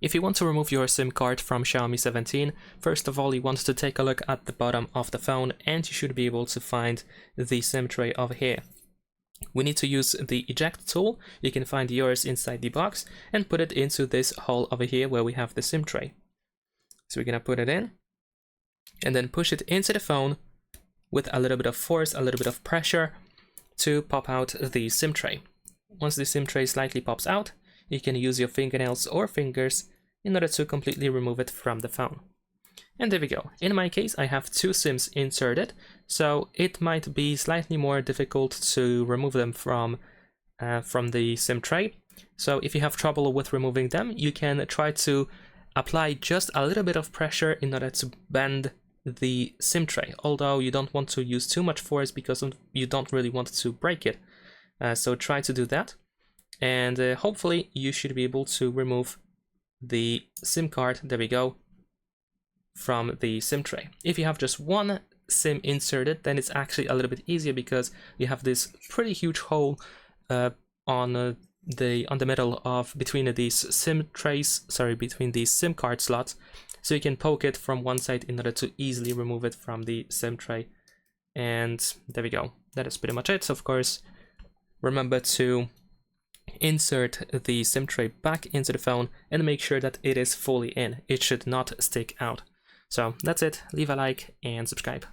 If you want to remove your SIM card from Xiaomi 17, first of all you want to take a look at the bottom of the phone and you should be able to find the SIM tray over here. We need to use the eject tool. You can find yours inside the box and put it into this hole over here where we have the SIM tray. So we're gonna put it in and then push it into the phone with a little bit of force, a little bit of pressure to pop out the SIM tray. Once the SIM tray slightly pops out, you can use your fingernails or fingers in order to completely remove it from the phone. And there we go. In my case, I have two SIMs inserted, so it might be slightly more difficult to remove them from the SIM tray. So if you have trouble with removing them, you can try to apply just a little bit of pressure in order to bend the SIM tray, although you don't want to use too much force because you don't really want to break it. So try to do that, and hopefully you should be able to remove the SIM card, there we go, from the SIM tray. If you have just one SIM inserted, then it's actually a little bit easier because you have this pretty huge hole on the middle of between these SIM trays, between these SIM card slots, so you can poke it from one side in order to easily remove it from the SIM tray. And there we go. That is pretty much it. So of course, remember to insert the SIM tray back into the phone and make sure that it is fully in. It should not stick out. So that's it. Leave a like and subscribe.